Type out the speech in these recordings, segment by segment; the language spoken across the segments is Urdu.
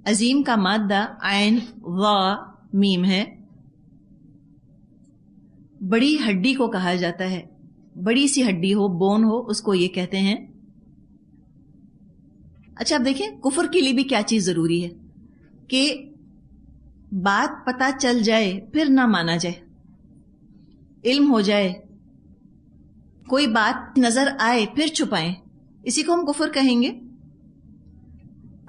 عظیم کا مادہ عین وا میم ہے. بڑی ہڈی کو کہا جاتا ہے، بڑی سی ہڈی ہو، بون ہو، اس کو یہ کہتے ہیں. اچھا اب دیکھیں کفر کے لیے بھی کیا چیز ضروری ہے کہ بات پتہ چل جائے پھر نہ مانا جائے، علم ہو جائے، کوئی بات نظر آئے پھر چھپائیں، اسی کو ہم کفر کہیں گے.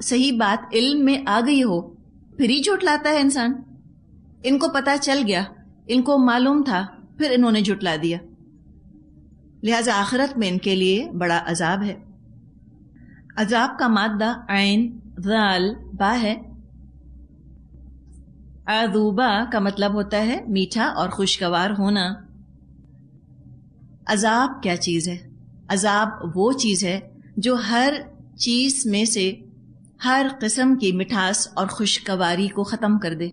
صحیح بات علم میں آ گئی ہو پھر ہی جھٹلاتا ہے انسان. ان کو پتہ چل گیا، ان کو معلوم تھا، پھر انہوں نے جھٹلا دیا. لہذا آخرت میں ان کے لیے بڑا عذاب ہے. عذاب کا مادہ عین ذال با ہے. عذوبہ کا مطلب ہوتا ہے میٹھا اور خوشگوار ہونا. عذاب کیا چیز ہے؟ عذاب وہ چیز ہے جو ہر چیز میں سے ہر قسم کی مٹھاس اور خوشگواری کو ختم کر دے،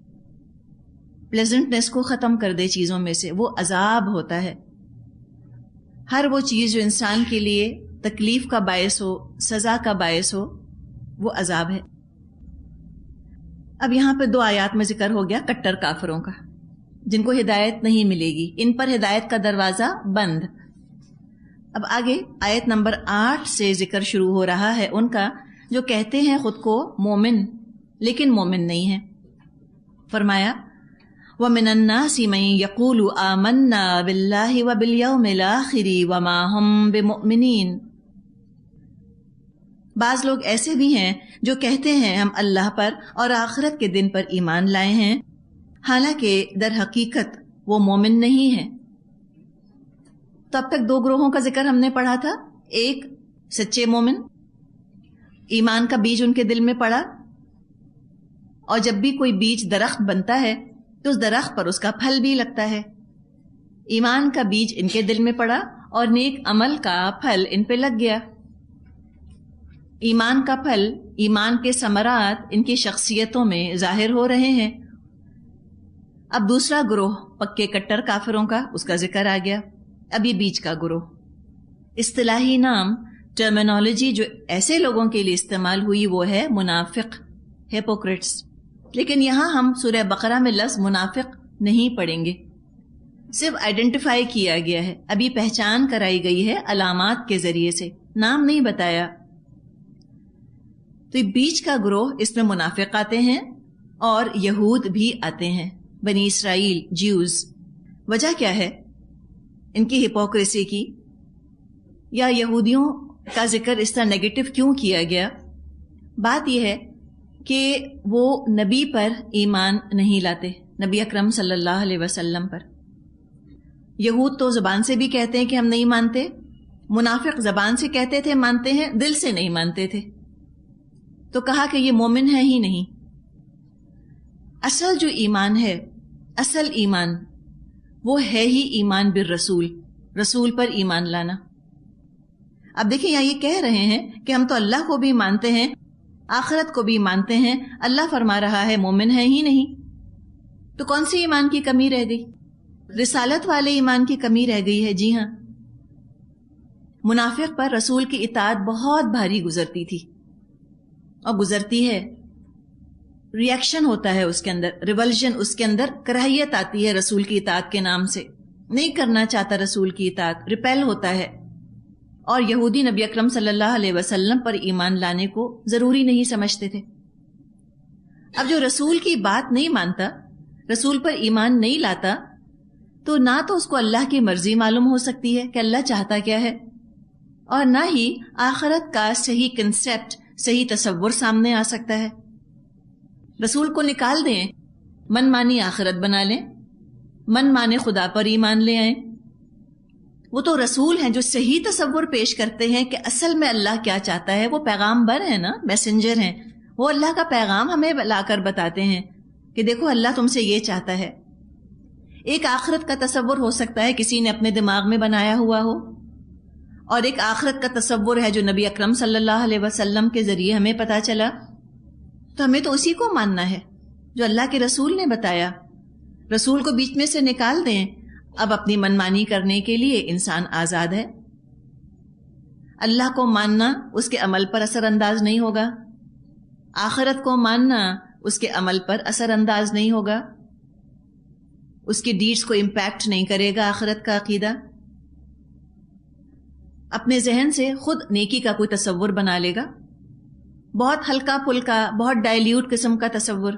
پلیزنٹنس کو ختم کر دے چیزوں میں سے، وہ عذاب ہوتا ہے. ہر وہ چیز جو انسان کے لیے تکلیف کا باعث ہو، سزا کا باعث ہو، وہ عذاب ہے. اب یہاں پہ 2 آیات میں ذکر ہو گیا کٹر کافروں کا، جن کو ہدایت نہیں ملے گی، ان پر ہدایت کا دروازہ بند. اب آگے آیت نمبر 8 سے ذکر شروع ہو رہا ہے ان کا جو کہتے ہیں خود کو مومن لیکن مومن نہیں ہیں. فرمایا وَمِنَ النَّاسِ مَن يَقُولُ آمَنَّا بِاللَّهِ وَبِالْيَوْمِ الْآخِرِ وَمَا هُمْ بِمُؤْمِنِينَ. بعض لوگ ایسے بھی ہیں جو کہتے ہیں ہم اللہ پر اور آخرت کے دن پر ایمان لائے ہیں، حالانکہ در حقیقت وہ مومن نہیں ہیں. تو اب تک 2 گروہوں کا ذکر ہم نے پڑھا تھا. ایک سچے مومن، ایمان کا بیج ان کے دل میں پڑا، اور جب بھی کوئی بیج درخت بنتا ہے تو اس درخت پر اس کا پھل بھی لگتا ہے. ایمان کا بیج ان کے دل میں پڑا اور نیک عمل کا پھل ان پہ لگ گیا. ایمان کا پھل، ایمان کے ثمرات ان کی شخصیتوں میں ظاہر ہو رہے ہیں. اب دوسرا گروہ پکے کٹر کافروں کا، اس کا ذکر آ گیا. اب یہ بیچ کا گروہ، اصطلاحی نام، ٹرمینالوجی جو ایسے لوگوں کے لیے استعمال ہوئی وہ ہے منافق، ہیپوکریٹس. لیکن یہاں ہم سورہ بقرہ میں لفظ منافق نہیں پڑھیں گے، صرف آئیڈینٹیفائی کیا گیا ہے، ابھی پہچان کرائی گئی ہے علامات کے ذریعے سے، نام نہیں بتایا. تو یہ بیچ کا گروہ، اس میں منافق آتے ہیں اور یہود بھی آتے ہیں، بنی اسرائیل، جیوز. وجہ کیا ہے ان کی ہپوکریسی کی، یا یہودیوں کا ذکر اس طرح نیگیٹو کیوں کیا گیا؟ بات یہ ہے کہ وہ نبی پر ایمان نہیں لاتے، نبی اکرم صلی اللہ علیہ وسلم پر. یہود تو زبان سے بھی کہتے ہیں کہ ہم نہیں مانتے، منافق زبان سے کہتے تھے مانتے ہیں، دل سے نہیں مانتے تھے. تو کہا کہ یہ مومن ہے ہی نہیں. اصل جو ایمان ہے، اصل ایمان وہ ہے ہی ایمان بالرسول، رسول پر ایمان لانا. اب دیکھیں یہاں یہ کہہ رہے ہیں کہ ہم تو اللہ کو بھی مانتے ہیں، آخرت کو بھی مانتے ہیں، اللہ فرما رہا ہے مومن ہے ہی نہیں. تو کون سی ایمان کی کمی رہ گئی؟ رسالت والے ایمان کی کمی رہ گئی ہے. جی ہاں، منافق پر رسول کی اطاعت بہت بھاری گزرتی تھی اور گزرتی ہے. ریئیکشن ہوتا ہے اس کے اندر، ریولژن، اس کے اندر کراہیت آتی ہے رسول کی اطاعت کے نام سے، نہیں کرنا چاہتا رسول کی اطاعت، ریپیل ہوتا ہے. اور یہودی نبی اکرم صلی اللہ علیہ وسلم پر ایمان لانے کو ضروری نہیں سمجھتے تھے. اب جو رسول کی بات نہیں مانتا، رسول پر ایمان نہیں لاتا، تو نہ تو اس کو اللہ کی مرضی معلوم ہو سکتی ہے کہ اللہ چاہتا کیا ہے، اور نہ ہی آخرت کا صحیح کنسیپٹ، صحیح تصور سامنے آ سکتا ہے. رسول کو نکال دیں، من مانی آخرت بنا لیں، من مانے خدا پر ایمان لے آئیں. وہ تو رسول ہیں جو صحیح تصور پیش کرتے ہیں کہ اصل میں اللہ کیا چاہتا ہے. وہ پیغامبر ہیں نا، میسنجر ہیں، وہ اللہ کا پیغام ہمیں لا کر بتاتے ہیں کہ دیکھو اللہ تم سے یہ چاہتا ہے. ایک آخرت کا تصور ہو سکتا ہے کسی نے اپنے دماغ میں بنایا ہوا ہو، اور ایک آخرت کا تصور ہے جو نبی اکرم صلی اللہ علیہ وسلم کے ذریعے ہمیں پتا چلا. تو ہمیں تو اسی کو ماننا ہے جو اللہ کے رسول نے بتایا. رسول کو بیچ میں سے نکال دیں، اب اپنی منمانی کرنے کے لیے انسان آزاد ہے. اللہ کو ماننا اس کے عمل پر اثر انداز نہیں ہوگا. آخرت کو ماننا اس کے عمل پر اثر انداز نہیں ہوگا، اس کی ڈیڈز کو امپیکٹ نہیں کرے گا آخرت کا عقیدہ. اپنے ذہن سے خود نیکی کا کوئی تصور بنا لے گا، بہت ہلکا پھلکا، بہت ڈائلیوٹ قسم کا تصور.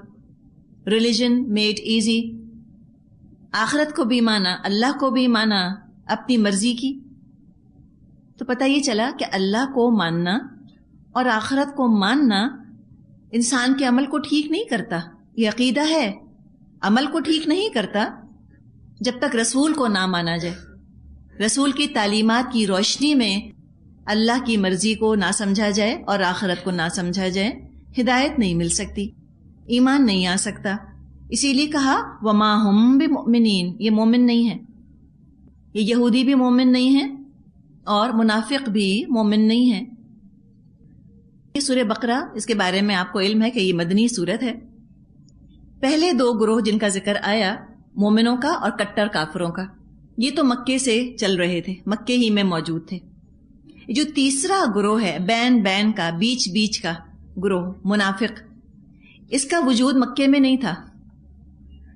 ریلیجن میڈ ایزی، آخرت کو بھی مانا، اللہ کو بھی مانا، اپنی مرضی کی. تو پتہ یہ چلا کہ اللہ کو ماننا اور آخرت کو ماننا انسان کے عمل کو ٹھیک نہیں کرتا. یہ عقیدہ ہے، عمل کو ٹھیک نہیں کرتا جب تک رسول کو نہ مانا جائے. رسول کی تعلیمات کی روشنی میں اللہ کی مرضی کو نہ سمجھا جائے اور آخرت کو نہ سمجھا جائے، ہدایت نہیں مل سکتی، ایمان نہیں آ سکتا. اسی لیے کہا وما ہم بمؤمنین، یہ مومن نہیں ہے. یہ یہودی بھی مومن نہیں ہے اور منافق بھی مومن نہیں ہے. یہ سورہ بقرہ، اس کے بارے میں آپ کو علم ہے کہ یہ مدنی سورت ہے. پہلے دو گروہ جن کا ذکر آیا، مومنوں کا اور کٹر کافروں کا، یہ تو مکے سے چل رہے تھے، مکے ہی میں موجود تھے. جو تیسرا گروہ ہے بین کا، بیچ بیچ کا گروہ، منافق، اس کا وجود مکے میں نہیں تھا.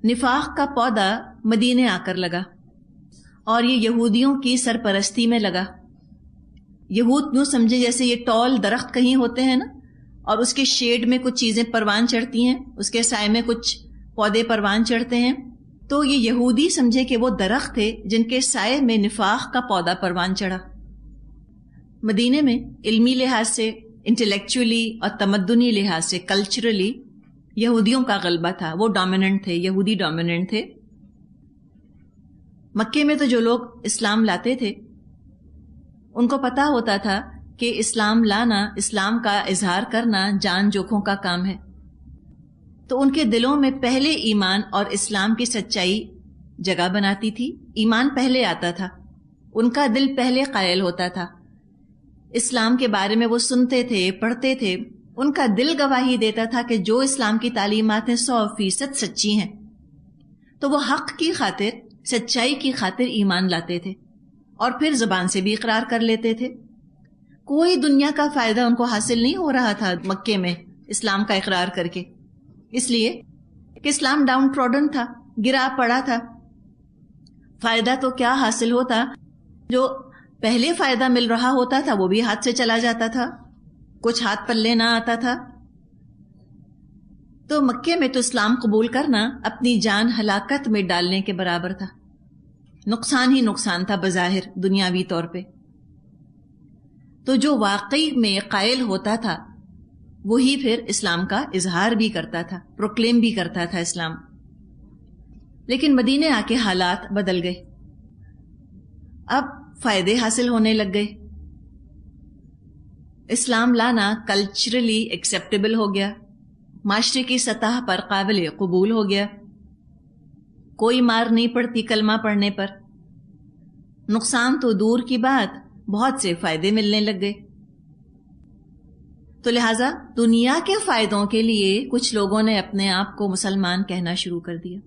نفاق کا پودا مدینے آ کر لگا اور یہ یہودیوں کی سرپرستی میں لگا. یہود یوں سمجھے جیسے یہ ٹال درخت کہیں ہوتے ہیں نا، اور اس کے شیڈ میں کچھ چیزیں پروان چڑھتی ہیں، اس کے سائے میں کچھ پودے پروان چڑھتے ہیں. تو یہ یہودی سمجھے کہ وہ درخت تھے جن کے سائے میں نفاق کا پودا پروان چڑھا. مدینے میں علمی لحاظ سے، انٹلیکچولی اور تمدنی لحاظ سے، کلچرلی یہودیوں کا غلبہ تھا، وہ ڈومیننٹ تھے، یہودی ڈومیننٹ تھے. مکے میں تو جو لوگ اسلام لاتے تھے ان کو پتا ہوتا تھا کہ اسلام لانا، اسلام کا اظہار کرنا جان جوکھوں کا کام ہے. تو ان کے دلوں میں پہلے ایمان اور اسلام کی سچائی جگہ بناتی تھی. ایمان پہلے آتا تھا، ان کا دل پہلے قائل ہوتا تھا. اسلام کے بارے میں وہ سنتے تھے، پڑھتے تھے، ان کا دل گواہی دیتا تھا کہ جو اسلام کی تعلیمات ہیں 100% سچی ہیں. تو وہ حق کی خاطر، سچائی کی خاطر ایمان لاتے تھے اور پھر زبان سے بھی اقرار کر لیتے تھے. کوئی دنیا کا فائدہ ان کو حاصل نہیں ہو رہا تھا مکے میں اسلام کا اقرار کر کے، اس لیے کہ اسلام ڈاؤن ٹروڈن تھا، گرا پڑا تھا. فائدہ تو کیا حاصل ہوتا، جو پہلے فائدہ مل رہا ہوتا تھا وہ بھی ہاتھ سے چلا جاتا تھا، کچھ ہاتھ پلے نہ آتا تھا. تو مکے میں تو اسلام قبول کرنا اپنی جان ہلاکت میں ڈالنے کے برابر تھا، نقصان ہی نقصان تھا بظاہر دنیاوی طور پہ. تو جو واقعی میں قائل ہوتا تھا وہی پھر اسلام کا اظہار بھی کرتا تھا، پروکلیم بھی کرتا تھا اسلام. لیکن مدینے آ کے حالات بدل گئے، اب فائدے حاصل ہونے لگ گئے. اسلام لانا کلچرلی ایکسیپٹیبل ہو گیا، معاشرے کی سطح پر قابل قبول ہو گیا. کوئی مار نہیں پڑتی کلمہ پڑھنے پر. نقصان تو دور کی بات، بہت سے فائدے ملنے لگ گئے. تو لہٰذا دنیا کے فائدوں کے لیے کچھ لوگوں نے اپنے آپ کو مسلمان کہنا شروع کر دیا.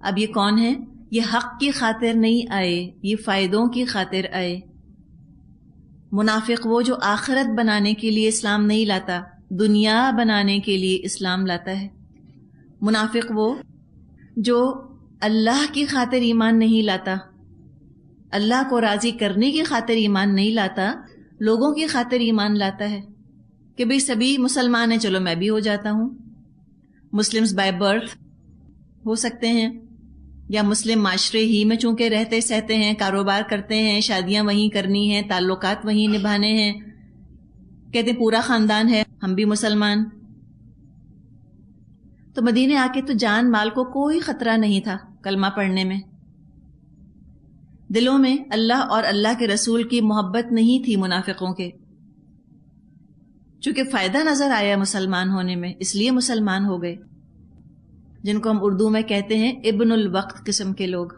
اب یہ کون ہے؟ یہ حق کی خاطر نہیں آئے، یہ فائدوں کی خاطر آئے. منافق وہ جو آخرت بنانے کے لیے اسلام نہیں لاتا، دنیا بنانے کے لیے اسلام لاتا ہے. منافق وہ جو اللہ کی خاطر ایمان نہیں لاتا، اللہ کو راضی کرنے کی خاطر ایمان نہیں لاتا، لوگوں کی خاطر ایمان لاتا ہے کہ بھئی سبھی مسلمان ہیں، چلو میں بھی ہو جاتا ہوں. مسلمز بائی برتھ ہو سکتے ہیں، یا مسلم معاشرے ہی میں چونکہ رہتے سہتے ہیں، کاروبار کرتے ہیں، شادیاں وہیں کرنی ہیں، تعلقات وہیں نبھانے ہیں، کہتے ہیں پورا خاندان ہے ہم بھی مسلمان. تو مدینے آ کے تو جان مال کو کوئی خطرہ نہیں تھا کلمہ پڑھنے میں. دلوں میں اللہ اور اللہ کے رسول کی محبت نہیں تھی منافقوں کے. چونکہ فائدہ نظر آیا مسلمان ہونے میں، اس لیے مسلمان ہو گئے، جن کو ہم اردو میں کہتے ہیں ابن الوقت قسم کے لوگ.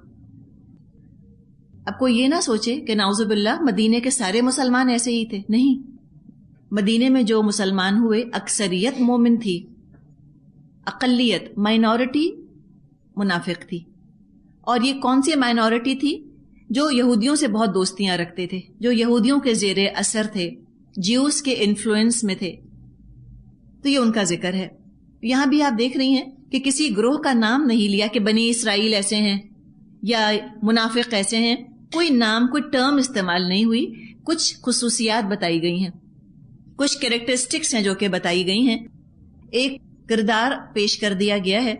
اب کوئی یہ نہ سوچے کہ نعوذ باللہ مدینے کے سارے مسلمان ایسے ہی تھے، نہیں. مدینے میں جو مسلمان ہوئے اکثریت مومن تھی، اقلیت مائنورٹی منافق تھی. اور یہ کون سی مائنورٹی تھی؟ جو یہودیوں سے بہت دوستیاں رکھتے تھے، جو یہودیوں کے زیر اثر تھے، جیوز کے انفلوئنس میں تھے. تو یہ ان کا ذکر ہے. یہاں بھی آپ دیکھ رہی ہیں کہ کسی گروہ کا نام نہیں لیا کہ بنی اسرائیل ایسے ہیں یا منافق ایسے ہیں. کوئی نام، کوئی ٹرم استعمال نہیں ہوئی. کچھ خصوصیات بتائی گئی ہیں، کچھ کیریکٹرسٹکس ہیں جو کہ بتائی گئی ہیں. ایک کردار پیش کر دیا گیا ہے.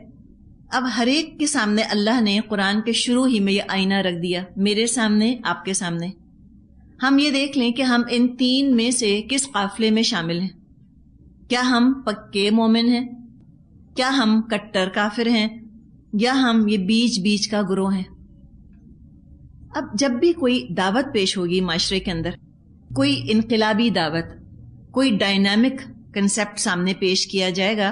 اب ہر ایک کے سامنے اللہ نے قرآن کے شروع ہی میں یہ آئینہ رکھ دیا، میرے سامنے، آپ کے سامنے. ہم یہ دیکھ لیں کہ ہم ان تین میں سے کس قافلے میں شامل ہیں. کیا ہم پکے مومن ہیں؟ کیا ہم کٹر کافر ہیں؟ یا ہم یہ بیچ بیچ کا گروہ ہیں؟ اب جب بھی کوئی دعوت پیش ہوگی معاشرے کے اندر، کوئی انقلابی دعوت، کوئی ڈائنامک کنسپٹ سامنے پیش کیا جائے گا،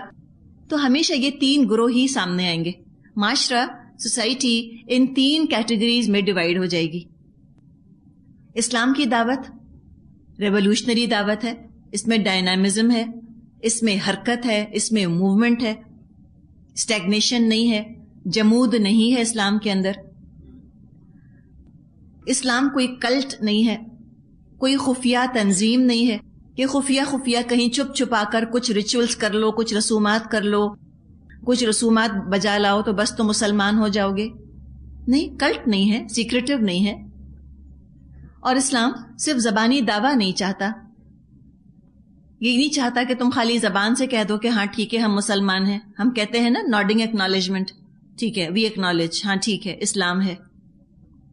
تو ہمیشہ یہ تین گروہ ہی سامنے آئیں گے. معاشرہ، سوسائٹی ان تین کیٹیگریز میں ڈیوائیڈ ہو جائے گی. اسلام کی دعوت ریولوشنری دعوت ہے، اس میں ڈائنامزم ہے، اس میں حرکت ہے، اس میں موومنٹ ہے، اسٹیگنیشن نہیں ہے، جمود نہیں ہے اسلام کے اندر. اسلام کوئی کلٹ نہیں ہے، کوئی خفیہ تنظیم نہیں ہے کہ خفیہ کہیں چھپ چھپا کر کچھ ریچولز کر لو، کچھ رسومات کر لو، کچھ رسومات بجا لاؤ تو بس تو مسلمان ہو جاؤ گے. نہیں، کلٹ نہیں ہے، سیکریٹو نہیں ہے. اور اسلام صرف زبانی دعویٰ نہیں چاہتا. یہ نہیں چاہتا کہ تم خالی زبان سے کہہ دو کہ ہاں ٹھیک ہے ہم مسلمان ہیں. ہم کہتے ہیں نا نوڈنگ ایکنالجمنٹ، ٹھیک ہے، وی ایکنالج، ہاں ٹھیک ہے اسلام ہے.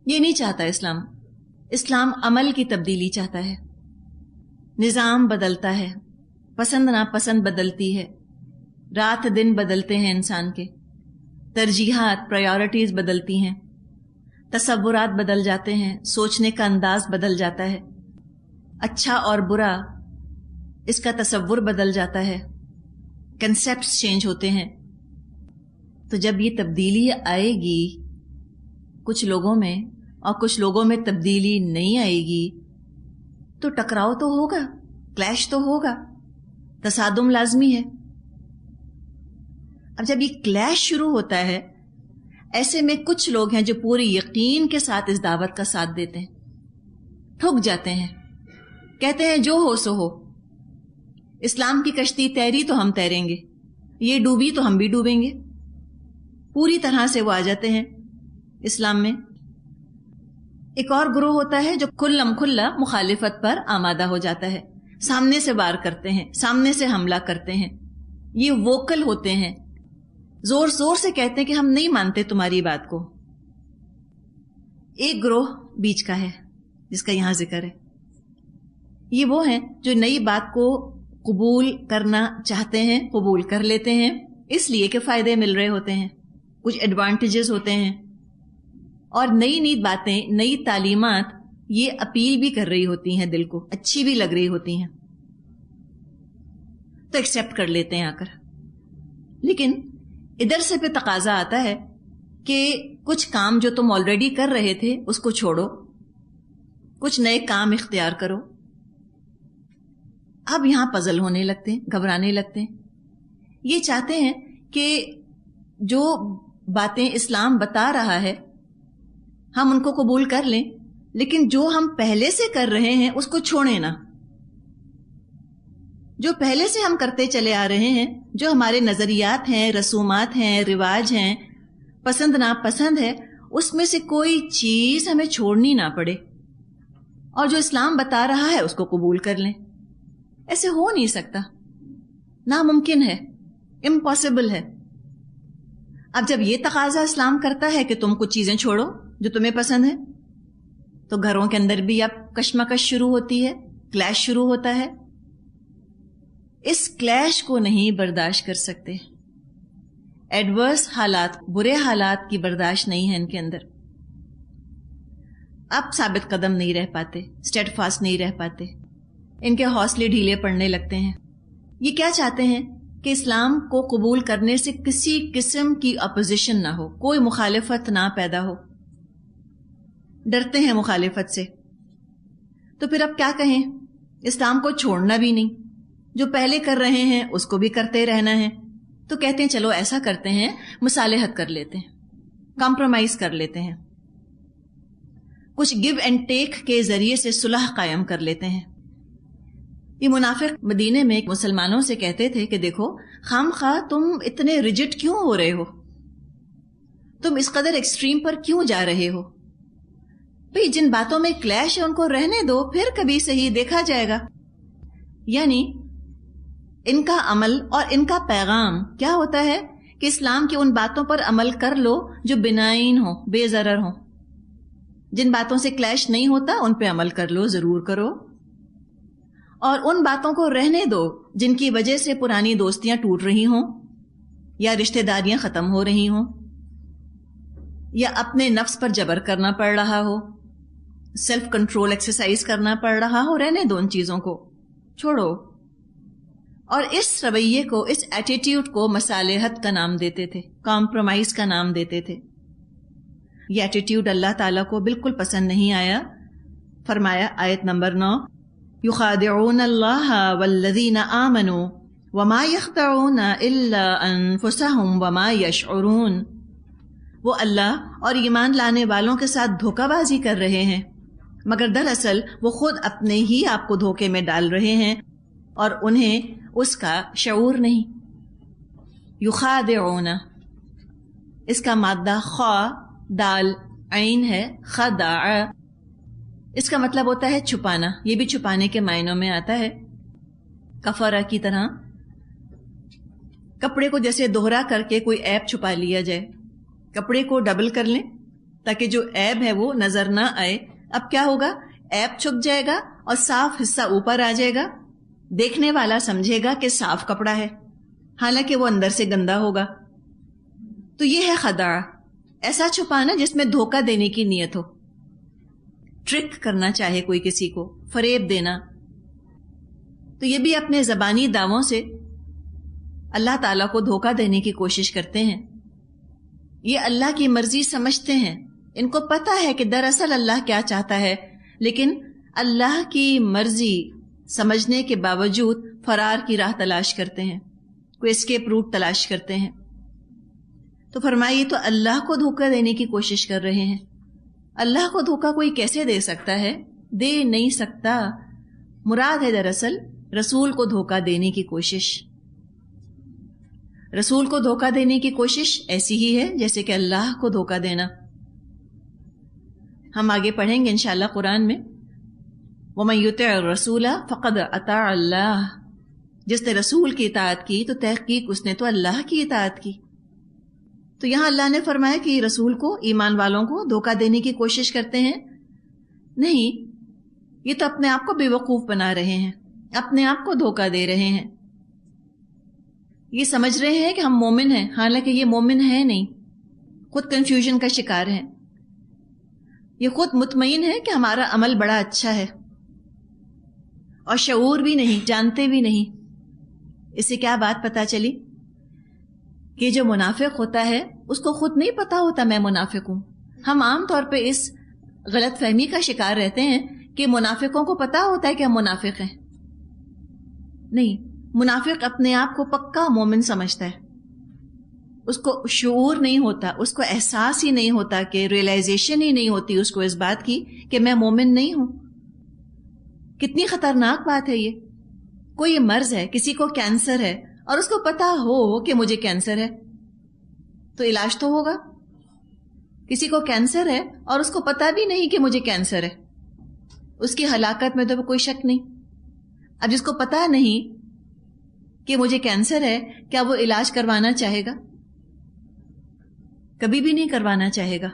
یہ نہیں چاہتا اسلام. اسلام عمل کی تبدیلی چاہتا ہے. نظام بدلتا ہے، پسند ناپسند بدلتی ہے، رات دن بدلتے ہیں انسان کے، ترجیحات، پرائیورٹیز بدلتی ہیں، تصورات بدل جاتے ہیں، سوچنے کا انداز بدل جاتا ہے، اچھا اور برا اس کا تصور بدل جاتا ہے، کنسیپٹس چینج ہوتے ہیں. تو جب یہ تبدیلی آئے گی کچھ لوگوں میں اور کچھ لوگوں میں تبدیلی نہیں آئے گی تو ٹکراؤ تو ہوگا، کلیش تو ہوگا، تصادم لازمی ہے. اب جب یہ کلیش شروع ہوتا ہے، ایسے میں کچھ لوگ ہیں جو پوری یقین کے ساتھ اس دعوت کا ساتھ دیتے ہیں، ٹھک جاتے ہیں، کہتے ہیں جو ہو سو ہو، اسلام کی کشتی تیری تو ہم تیریں گے، یہ ڈوبی تو ہم بھی ڈوبیں گے. پوری طرح سے وہ آ جاتے ہیں اسلام میں. ایک اور گروہ ہوتا ہے جو کھلم کھلا مخالفت پر آمادہ ہو جاتا ہے، سامنے سے وار کرتے ہیں، سامنے سے حملہ کرتے ہیں. یہ ووکل ہوتے ہیں، زور زور سے کہتے ہیں کہ ہم نہیں مانتے تمہاری بات کو. ایک گروہ بیچ کا ہے جس کا یہاں ذکر ہے. یہ وہ ہیں جو نئی بات کو قبول کرنا چاہتے ہیں، قبول کر لیتے ہیں اس لیے کہ فائدے مل رہے ہوتے ہیں، کچھ ایڈوانٹیجز ہوتے ہیں، اور نئی نئی باتیں، نئی تعلیمات یہ اپیل بھی کر رہی ہوتی ہیں، دل کو اچھی بھی لگ رہی ہوتی ہیں، تو ایکسیپٹ کر لیتے ہیں آ کر. لیکن ادھر سے پھر تقاضا آتا ہے کہ کچھ کام جو تم آلریڈی کر رہے تھے اس کو چھوڑو، کچھ نئے کام اختیار کرو. اب یہاں پزل ہونے لگتے ہیں، گھبرانے لگتے ہیں. یہ چاہتے ہیں کہ جو باتیں اسلام بتا رہا ہے ہم ان کو قبول کر لیں، لیکن جو ہم پہلے سے کر رہے ہیں اس کو چھوڑیں نا. جو پہلے سے ہم کرتے چلے آ رہے ہیں، جو ہمارے نظریات ہیں، رسومات ہیں، رواج ہیں، پسند ناپسند ہے، اس میں سے کوئی چیز ہمیں چھوڑنی نہ پڑے، اور جو اسلام بتا رہا ہے اس کو قبول کر لیں. ایسے ہو نہیں سکتا، ناممکن ہے، امپاسبل ہے. اب جب یہ تقاضا اسلام کرتا ہے کہ تم کچھ چیزیں چھوڑو جو تمہیں پسند ہے، تو گھروں کے اندر بھی اب کشمکش شروع ہوتی ہے، کلیش شروع ہوتا ہے. اس کلیش کو نہیں برداشت کر سکتے. ایڈورس حالات، برے حالات کی برداشت نہیں ہے ان کے اندر. اب ثابت قدم نہیں رہ پاتے، اسٹیڈ فاسٹ نہیں رہ پاتے، ان کے حوصلے ڈھیلے پڑنے لگتے ہیں. یہ کیا چاہتے ہیں کہ اسلام کو قبول کرنے سے کسی قسم کی اپوزیشن نہ ہو، کوئی مخالفت نہ پیدا ہو. ڈرتے ہیں مخالفت سے. تو پھر اب کیا کہیں، اسلام کو چھوڑنا بھی نہیں، جو پہلے کر رہے ہیں اس کو بھی کرتے رہنا ہے. تو کہتے ہیں چلو ایسا کرتے ہیں، مصالحت کر لیتے ہیں، کمپرومائز کر لیتے ہیں، کچھ گیو اینڈ ٹیک کے ذریعے سے صلح قائم کر لیتے ہیں. یہ منافق مدینے میں مسلمانوں سے کہتے تھے کہ دیکھو خام خواہ تم اتنے ریجڈ کیوں ہو رہے ہو، تم اس قدر ایکسٹریم پر کیوں جا رہے ہو، بھئی جن باتوں میں کلیش ہے ان کو رہنے دو، پھر کبھی صحیح دیکھا جائے گا۔ یعنی ان کا عمل اور ان کا پیغام کیا ہوتا ہے کہ اسلام کی ان باتوں پر عمل کر لو جو بنائن ہو، بے ضرر ہو، جن باتوں سے کلیش نہیں ہوتا ان پہ عمل کر لو، ضرور کرو، اور ان باتوں کو رہنے دو جن کی وجہ سے پرانی دوستیاں ٹوٹ رہی ہوں یا رشتہ داریاں ختم ہو رہی ہوں یا اپنے نفس پر جبر کرنا پڑ رہا ہو، سیلف کنٹرول ایکسرسائز کرنا پڑ رہا ہو، رہنے دو ان چیزوں کو، چھوڑو۔ اور اس رویے کو، اس ایٹیٹیوڈ کو مصالحت کا نام دیتے تھے، کمپرومائز کا نام دیتے تھے۔ یہ ایٹیٹیوڈ اللہ تعالیٰ کو بالکل پسند نہیں آیا۔ فرمایا آیت نمبر 9، یخادعون اللہ والذین آمنوا وما یخدعون الا انفسهم وما یشعرون، وہ اللہ اور ایمان لانے والوں کے ساتھ دھوکہ بازی کر رہے ہیں مگر دراصل وہ خود اپنے ہی آپ کو دھوکے میں ڈال رہے ہیں اور انہیں اس کا شعور نہیں۔ یخادعون، اس کا مادہ خا دال عین ہے، خدع، اس کا مطلب ہوتا ہے چھپانا، یہ بھی چھپانے کے معنوں میں آتا ہے۔ کفارہ کی طرح کپڑے کو جیسے دوہرا کر کے کوئی عیب چھپا لیا جائے، کپڑے کو ڈبل کر لیں تاکہ جو عیب ہے وہ نظر نہ آئے۔ اب کیا ہوگا، عیب چھپ جائے گا اور صاف حصہ اوپر آ جائے گا، دیکھنے والا سمجھے گا کہ صاف کپڑا ہے حالانکہ وہ اندر سے گندا ہوگا۔ تو یہ ہے خدع، ایسا چھپانا جس میں دھوکہ دینے کی نیت ہو، ٹرک کرنا چاہے کوئی کسی کو، فریب دینا۔ تو یہ بھی اپنے زبانی دعووں سے اللہ تعالیٰ کو دھوکہ دینے کی کوشش کرتے ہیں۔ یہ اللہ کی مرضی سمجھتے ہیں، ان کو پتہ ہے کہ دراصل اللہ کیا چاہتا ہے، لیکن اللہ کی مرضی سمجھنے کے باوجود فرار کی راہ تلاش کرتے ہیں، کوئی اسکیپ روٹ تلاش کرتے ہیں۔ تو فرمائیے تو اللہ کو دھوکہ دینے کی کوشش کر رہے ہیں۔ اللہ کو دھوکہ کوئی کیسے دے سکتا ہے؟ دے نہیں سکتا۔ مراد ہے دراصل رسول کو دھوکہ دینے کی کوشش۔ رسول کو دھوکہ دینے کی کوشش ایسی ہی ہے جیسے کہ اللہ کو دھوکہ دینا۔ ہم آگے پڑھیں گے انشاءاللہ قرآن میں، وَمَن يُطِعِ الرَّسُولَ فَقَدْ أَطَاعَ اللَّهَ، جس نے رسول کی اطاعت کی تو تحقیق اس نے تو اللہ کی اطاعت کی۔ تو یہاں اللہ نے فرمایا کہ رسول کو، ایمان والوں کو دھوکہ دینے کی کوشش کرتے ہیں؟ نہیں، یہ تو اپنے آپ کو بے وقوف بنا رہے ہیں، اپنے آپ کو دھوکہ دے رہے ہیں۔ یہ سمجھ رہے ہیں کہ ہم مومن ہیں، حالانکہ یہ مومن ہے نہیں، خود کنفیوژن کا شکار ہے۔ یہ خود مطمئن ہے کہ ہمارا عمل بڑا اچھا ہے اور شعور بھی نہیں، جانتے بھی نہیں۔ اس سے کیا بات پتہ چلی کہ جو منافق ہوتا ہے اس کو خود نہیں پتا ہوتا میں منافق ہوں۔ ہم عام طور پہ اس غلط فہمی کا شکار رہتے ہیں کہ منافقوں کو پتا ہوتا ہے کہ ہم منافق ہیں۔ نہیں، منافق اپنے آپ کو پکا مومن سمجھتا ہے، اس کو شعور نہیں ہوتا، اس کو احساس ہی نہیں ہوتا، کہ ریئلائزیشن ہی نہیں ہوتی اس کو اس بات کی کہ میں مومن نہیں ہوں۔ کتنی خطرناک بات ہے یہ۔ کوئی مرض ہے، کسی کو کینسر ہے اور اس کو پتا ہو کہ مجھے کینسر ہے تو علاج تو ہوگا۔ کسی کو کینسر ہے اور اس کو پتا بھی نہیں کہ مجھے کینسر ہے، اس کی ہلاکت میں تو کوئی شک نہیں۔ اب جس کو پتا نہیں کہ مجھے کینسر ہے، کیا وہ علاج کروانا چاہے گا؟ کبھی بھی نہیں کروانا چاہے گا۔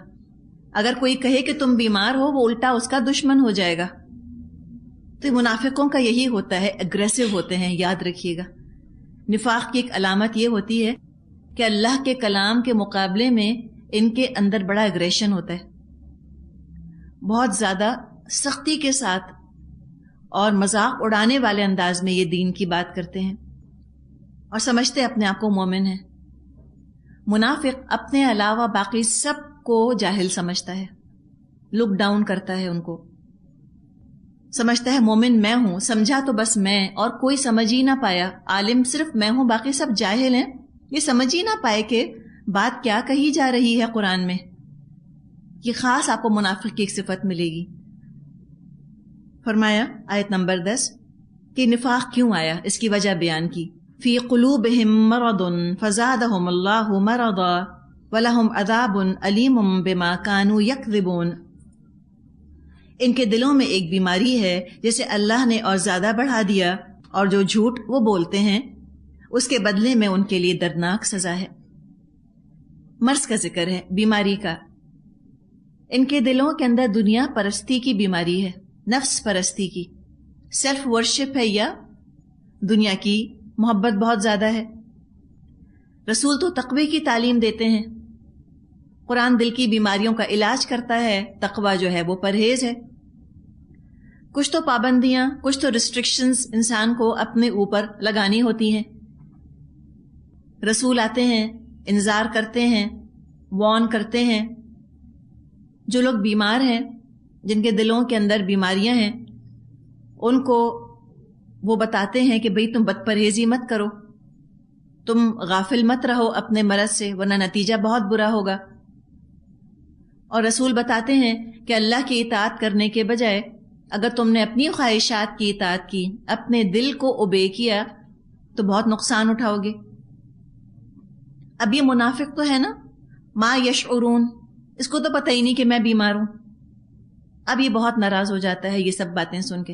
اگر کوئی کہے کہ تم بیمار ہو، وہ الٹا اس کا دشمن ہو جائے گا۔ تو منافقوں کا یہی ہوتا ہے، اگریسو ہوتے ہیں، یاد رکھیے گا۔ نفاق کی ایک علامت یہ ہوتی ہے کہ اللہ کے کلام کے مقابلے میں ان کے اندر بڑا اگریشن ہوتا ہے، بہت زیادہ سختی کے ساتھ اور مذاق اڑانے والے انداز میں یہ دین کی بات کرتے ہیں اور سمجھتے اپنے آپ کو مومن ہیں۔ منافق اپنے علاوہ باقی سب کو جاہل سمجھتا ہے، لک ڈاؤن کرتا ہے ان کو، سمجھتا ہے مومن میں ہوں، سمجھا تو بس میں، اور کوئی سمجھ ہی نہ پایا، عالم صرف میں ہوں، باقی سب جاہل ہیں، یہ سمجھ ہی نہ پائے کہ بات کیا کہی جا رہی ہے قرآن میں۔ یہ خاص آپ کو منافق کی ایک صفت ملے گی۔ فرمایا آیت نمبر 10، کہ نفاق کیوں آیا، اس کی وجہ بیان کی. فی قلوبہم مرض فزادہم اللہ مرضا ولہم عذاب علیم بما کانوا یکذبون. ان کے دلوں میں ایک بیماری ہے جسے اللہ نے اور زیادہ بڑھا دیا، اور جو جھوٹ وہ بولتے ہیں اس کے بدلے میں ان کے لیے دردناک سزا ہے. مرض کا ذکر ہے، بیماری کا. ان کے دلوں کے اندر دنیا پرستی کی بیماری ہے، نفس پرستی کی، سیلف ورشپ ہے، یا دنیا کی محبت بہت زیادہ ہے. رسول تو تقوی کی تعلیم دیتے ہیں. قرآن دل کی بیماریوں کا علاج کرتا ہے، تقوی جو ہے وہ پرہیز ہے. کچھ تو پابندیاں، کچھ تو ریسٹرکشنز انسان کو اپنے اوپر لگانی ہوتی ہیں. رسول آتے ہیں، انذار کرتے ہیں، وارن کرتے ہیں. جو لوگ بیمار ہیں، جن کے دلوں کے اندر بیماریاں ہیں، ان کو وہ بتاتے ہیں کہ بھئی تم بد پرہیزی مت کرو، تم غافل مت رہو اپنے مرض سے، ورنہ نتیجہ بہت برا ہوگا. اور رسول بتاتے ہیں کہ اللہ کی اطاعت کرنے کے بجائے اگر تم نے اپنی خواہشات کی اطاعت کی، اپنے دل کو اوبے کیا، تو بہت نقصان اٹھاؤ گے. اب یہ منافق تو ہے نا، ما یشعرون، اس کو تو پتہ ہی نہیں کہ میں بیمار ہوں. اب یہ بہت ناراض ہو جاتا ہے یہ سب باتیں سن کے.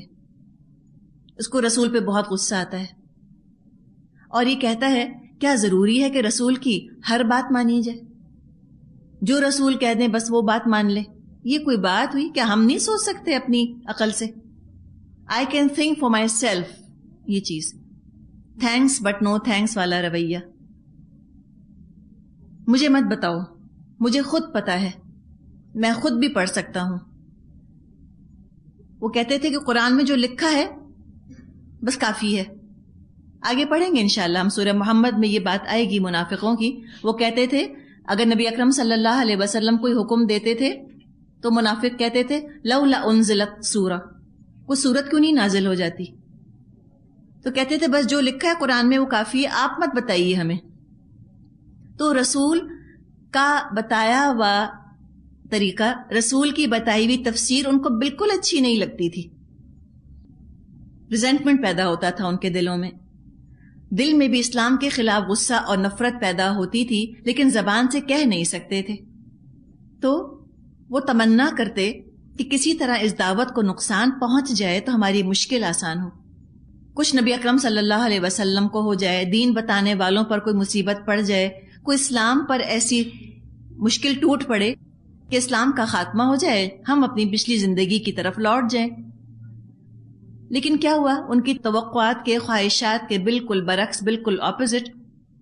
اس کو رسول پہ بہت غصہ آتا ہے، اور یہ کہتا ہے کیا ضروری ہے کہ رسول کی ہر بات مانی جائے؟ جو رسول کہہ دیں بس وہ بات مان لیں. یہ کوئی بات ہوئی؟ کیا ہم نہیں سوچ سکتے اپنی عقل سے؟ I can think for my self, یہ چیز تھینکس بٹ نو تھینکس والا رویہ. مجھے مت بتاؤ، مجھے خود پتا ہے، میں خود بھی پڑھ سکتا ہوں. وہ کہتے تھے کہ قرآن میں جو لکھا ہے بس کافی ہے. آگے پڑھیں گے انشاءاللہ ہم سورہ محمد میں یہ بات آئے گی منافقوں کی. وہ کہتے تھے اگر نبی اکرم صلی اللہ علیہ وسلم کوئی حکم دیتے تھے تو منافق کہتے تھے لولا انزلت سورہ، کوئی سورت کیوں نہیں نازل ہو جاتی؟ تو کہتے تھے بس جو لکھا ہے قرآن میں وہ کافی ہے، آپ مت بتائیے ہمیں. تو رسول کا بتایا ہوا طریقہ، رسول کی بتائی ہوئی تفسیر ان کو بالکل اچھی نہیں لگتی تھی. ریزنٹمنٹ پیدا ہوتا تھا ان کے دلوں میں. دل میں بھی اسلام کے خلاف غصہ اور نفرت پیدا ہوتی تھی، لیکن زبان سے کہہ نہیں سکتے تھے. تو وہ تمنا کرتے کہ کسی طرح اس دعوت کو نقصان پہنچ جائے تو ہماری مشکل آسان ہو. کچھ نبی اکرم صلی اللہ علیہ وسلم کو ہو جائے، دین بتانے والوں پر کوئی مصیبت پڑ جائے، کوئی اسلام پر ایسی مشکل ٹوٹ پڑے کہ اسلام کا خاتمہ ہو جائے، ہم اپنی پچھلی زندگی کی طرف لوٹ جائیں. لیکن کیا ہوا؟ ان کی توقعات کے، خواہشات کے بالکل برعکس، بالکل اپوزٹ.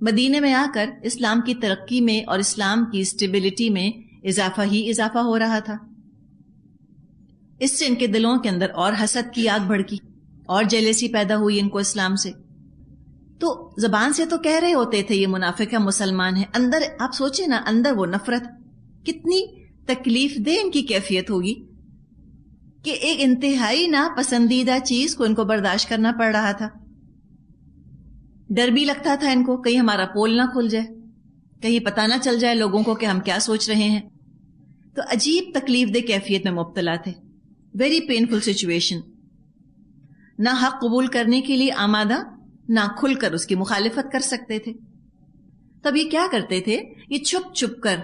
مدینے میں آ کر اسلام کی ترقی میں اور اسلام کی اسٹیبلٹی میں اضافہ ہی اضافہ ہو رہا تھا. اس سے ان کے دلوں کے اندر اور حسد کی آگ بھڑکی، اور جیلیسی پیدا ہوئی ان کو اسلام سے. تو زبان سے تو کہہ رہے ہوتے تھے یہ منافق ہے، مسلمان ہے، اندر آپ سوچیں نا، اندر وہ نفرت. کتنی تکلیف دہ ان کی کیفیت ہوگی کہ ایک انتہائی ناپسندیدہ چیز کو ان کو برداشت کرنا پڑ رہا تھا. ڈر بھی لگتا تھا ان کو کہیں ہمارا پول نہ کھل جائے، کہیں پتہ نہ چل جائے لوگوں کو کہ ہم کیا سوچ رہے ہیں. تو عجیب تکلیف دہ کیفیت میں مبتلا تھے. Very painful situation. نہ حق قبول کرنے کے لیے آمادہ، نہ کھل کر اس کی مخالفت کر سکتے تھے. تب یہ کیا کرتے تھے؟ یہ چھپ چھپ کر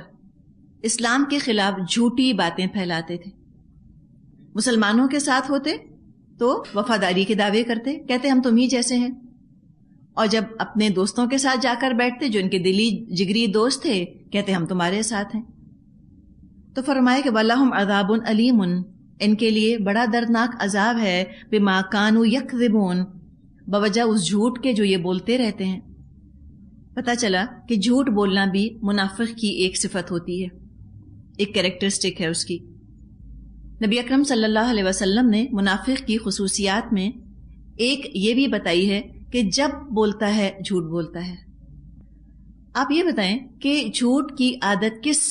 اسلام کے خلاف جھوٹی باتیں پھیلاتے تھے. مسلمانوں کے ساتھ ہوتے تو وفاداری کے دعوے کرتے، کہتے ہم تم ہی جیسے ہیں. اور جب اپنے دوستوں کے ساتھ جا کر بیٹھتے جو ان کے دلی جگری دوست تھے، کہتے ہم تمہارے ساتھ ہیں. تو فرمائے کہ وَلَهُمْ عَذَابٌ عَلِيمٌ، ان کے لیے بڑا دردناک عذاب ہے، بِمَا كَانُوا يَكْذِبُونَ، بوجہ اس جھوٹ کے جو یہ بولتے رہتے ہیں. پتہ چلا کہ جھوٹ بولنا بھی منافق کی ایک صفت ہوتی ہے، ایک کیریکٹرسٹک ہے اس کی. نبی اکرم صلی اللہ علیہ وسلم نے منافق کی خصوصیات میں ایک یہ بھی بتائی ہے کہ جب بولتا ہے جھوٹ بولتا ہے. آپ یہ بتائیں کہ جھوٹ کی عادت کس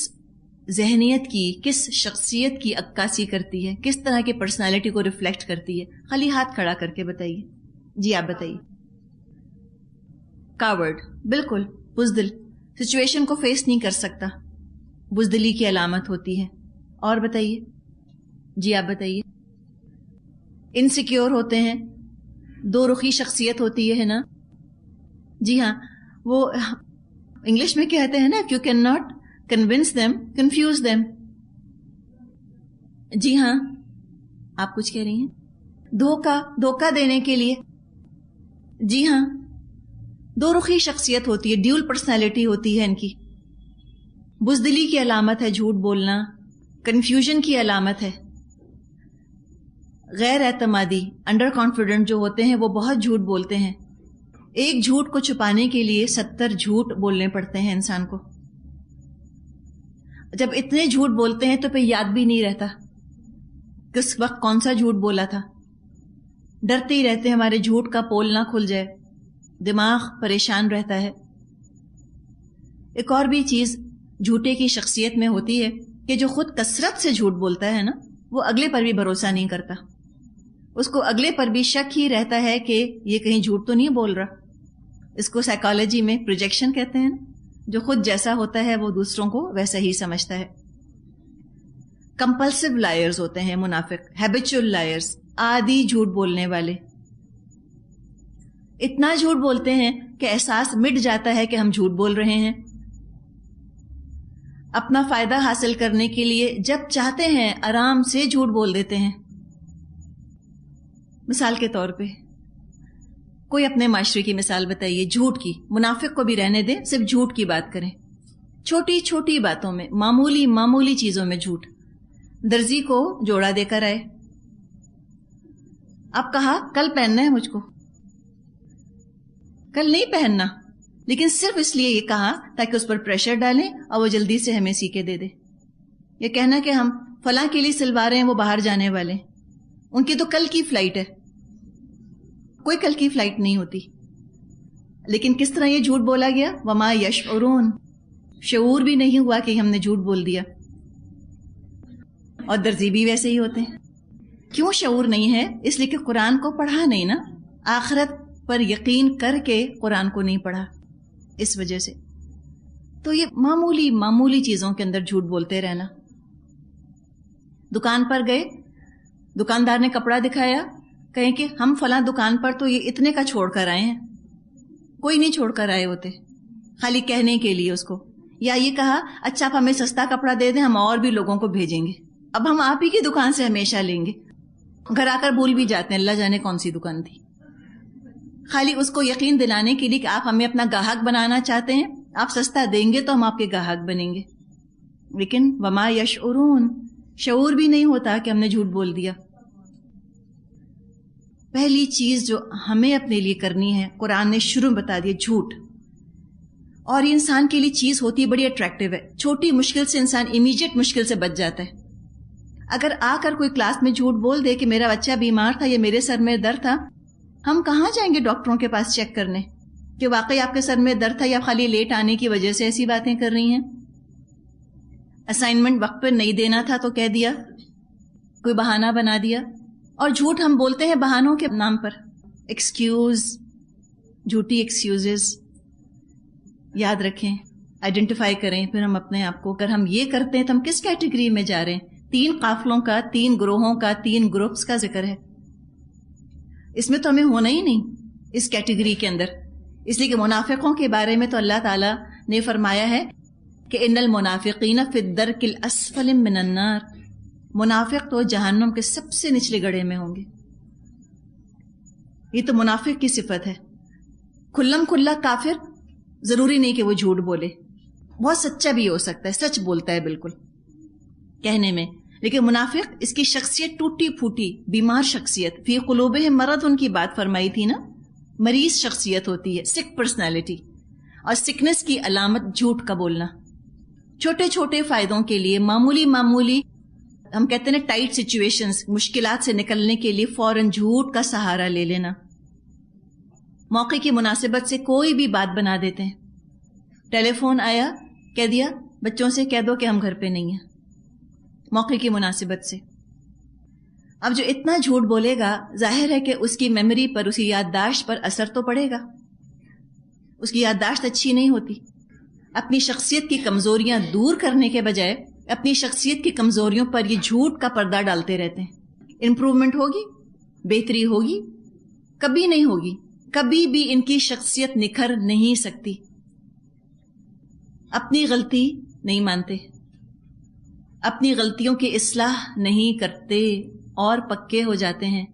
ذہنیت کی، کس شخصیت کی عکاسی کرتی ہے، کس طرح کی پرسنالٹی کو ریفلیکٹ کرتی ہے؟ خالی ہاتھ کھڑا کر کے بتائیے. جی آپ بتائیے. کاورڈ، بالکل بزدل، سچویشن کو فیس نہیں کر سکتا، بزدلی کی علامت ہوتی ہے. اور بتائیے. جی آپ بتائیے. انسیکیور ہوتے ہیں، دو رخی شخصیت ہوتی ہے نا. جی ہاں, وہ انگلش میں کہتے ہیں نا, if you cannot convince them, confuse them. جی ہاں, آپ کچھ کہہ رہی ہیں. دھوکہ دینے کے لیے. جی ہاں, دو رخی شخصیت ہوتی ہے, ڈیول پرسنالٹی ہوتی ہے ان کی. بزدلی کی علامت ہے جھوٹ بولنا, کنفیوژن کی علامت ہے. غیر اعتمادی, انڈر کانفیڈنٹ جو ہوتے ہیں وہ بہت جھوٹ بولتے ہیں. ایک جھوٹ کو چھپانے کے لیے 70 جھوٹ بولنے پڑتے ہیں انسان کو. جب اتنے جھوٹ بولتے ہیں تو پھر یاد بھی نہیں رہتا کس وقت کون سا جھوٹ بولا تھا. ڈرتے ہی رہتے ہیں ہمارے جھوٹ کا پول نہ کھل جائے, دماغ پریشان رہتا ہے. ایک اور بھی چیز جھوٹے کی شخصیت میں ہوتی ہے کہ جو خود کثرت سے جھوٹ بولتا ہے نا, وہ اگلے پر بھی بھروسہ نہیں کرتا. اس کو اگلے پر بھی شک ہی رہتا ہے کہ یہ کہیں جھوٹ تو نہیں بول رہا. اس کو سائیکالوجی میں پروجیکشن کہتے ہیں. جو خود جیسا ہوتا ہے وہ دوسروں کو ویسا ہی سمجھتا ہے. کمپلسو لائرز ہوتے ہیں منافق, ہیبیچول لائرز, عادی جھوٹ بولنے والے. اتنا جھوٹ بولتے ہیں کہ احساس مٹ جاتا ہے کہ ہم جھوٹ بول رہے ہیں. اپنا فائدہ حاصل کرنے کے لیے جب چاہتے ہیں آرام سے جھوٹ بول دیتے ہیں. مثال کے طور پہ کوئی اپنے معاشرے کی مثال بتائیے جھوٹ کی. منافق کو بھی رہنے دیں, صرف جھوٹ کی بات کریں. چھوٹی چھوٹی باتوں میں, معمولی چیزوں میں جھوٹ. درزی کو جوڑا دے کر آئے, اب کہا کل پہننا ہے مجھ کو. کل نہیں پہننا, لیکن صرف اس لیے یہ کہا تاکہ اس پر پریشر ڈالیں اور وہ جلدی سے ہمیں سی کے دے دے. یہ کہنا کہ ہم فلاں کے لیے سلوا رہے ہیں, وہ باہر جانے والے, ان کی تو کل کی فلائٹ ہے. کوئی کل کی فلائٹ نہیں ہوتی. لیکن کس طرح یہ جھوٹ بولا گیا؟ وما یشعرون, شعور بھی نہیں ہوا کہ ہم نے جھوٹ بول دیا. اور درزی بھی ویسے ہی ہوتے ہیں. کیوں شعور نہیں ہے؟ اس لیے کہ قرآن کو پڑھا نہیں نا, آخرت پر یقین کر کے قرآن کو نہیں پڑھا, اس وجہ سے. تو یہ معمولی چیزوں کے اندر جھوٹ بولتے رہنا. دکان پر گئے, دکاندار نے کپڑا دکھایا, کہیں کہ ہم فلاں دکان پر تو یہ اتنے کا چھوڑ کر آئے ہیں. کوئی نہیں چھوڑ کر آئے ہوتے, خالی کہنے کے لیے اس کو. یا یہ کہا اچھا آپ ہمیں سستا کپڑا دے دیں, ہم اور بھی لوگوں کو بھیجیں گے, اب ہم آپ ہی کی دکان سے ہمیشہ لیں گے. گھر آ کر بھول بھی جاتے ہیں اللہ جانے کون سی دکان تھی. خالی اس کو یقین دلانے کے لیے کہ آپ ہمیں اپنا گاہک بنانا چاہتے ہیں, آپ سستا دیں گے تو ہم آپ کے گاہک بنیں گے. لیکن وما یشعرون, شعور بھی نہیں ہوتا کہ ہم نے جھوٹ بول دیا. پہلی چیز جو ہمیں اپنے لیے کرنی ہے, قرآن نے شروع میں بتا دیا, جھوٹ. اور یہ انسان کے لیے چیز ہوتی ہے بڑی اٹریکٹیو ہے. چھوٹی مشکل سے انسان امیجیٹ مشکل سے بچ جاتا ہے. اگر آ کر کوئی کلاس میں جھوٹ بول دے کہ میرا بچہ بیمار تھا یا میرے سر میں درد تھا, ہم کہاں جائیں گے ڈاکٹروں کے پاس چیک کرنے کہ واقعی آپ کے سر میں درد تھا یا خالی لیٹ آنے کی وجہ سے ایسی باتیں کر رہی ہیں. اسائنمنٹ وقت پر نہیں دینا تھا تو کہہ دیا, کوئی بہانہ بنا دیا. اور جھوٹ ہم بولتے ہیں بہانوں کے نام پر. ایکسکیوز, جھوٹی ایکسکیوزز. یاد رکھیں, آئیڈینٹیفائی کریں پھر ہم اپنے آپ کو. اگر ہم یہ کرتے ہیں تو ہم کس کیٹیگری میں جا رہے ہیں؟ 3 قافلوں کا, 3 گروہوں کا, 3 گروپس کا ذکر ہے. اس میں تو ہمیں ہونا ہی نہیں اس کیٹیگری کے اندر. اس لیے کہ منافقوں کے بارے میں تو اللہ تعالیٰ نے فرمایا ہے کہ ان المنافقین فی الدرک الاسفل من النار, منافق تو جہنم کے سب سے نچلے گڑھے میں ہوں گے. یہ تو منافق کی صفت ہے. کھلم کھلا کافر ضروری نہیں کہ وہ جھوٹ بولے, بہت سچا بھی ہو سکتا ہے, سچ بولتا ہے بالکل کہنے میں, لیکن منافق اس کی شخصیت ٹوٹی پھوٹی, بیمار شخصیت. فی قلوبہم مرض, ان کی بات فرمائی تھی نا, مریض شخصیت ہوتی ہے, سک پرسنالٹی. اور سکنس کی علامت جھوٹ کا بولنا. چھوٹے چھوٹے فائدوں کے لیے, معمولی ہم کہتے ہیں نا ٹائٹ سچویشنز, مشکلات سے نکلنے کے لیے فوراً جھوٹ کا سہارا لے لینا. موقع کی مناسبت سے کوئی بھی بات بنا دیتے ہیں. ٹیلی فون آیا, کہہ دیا بچوں سے کہہ دو کہ ہم گھر پہ نہیں ہیں, موقع کی مناسبت سے. اب جو اتنا جھوٹ بولے گا, ظاہر ہے کہ اس کی میموری پر, اس کی یادداشت پر اثر تو پڑے گا. اس کی یادداشت اچھی نہیں ہوتی. اپنی شخصیت کی کمزوریاں دور کرنے کے بجائے اپنی شخصیت کی کمزوریوں پر یہ جھوٹ کا پردہ ڈالتے رہتے ہیں. امپروومنٹ ہوگی, بہتری ہوگی, کبھی نہیں ہوگی، کبھی بھی ان کی شخصیت نکھر نہیں سکتی. اپنی غلطی نہیں مانتے، اپنی غلطیوں کی اصلاح نہیں کرتے اور پکے ہو جاتے ہیں.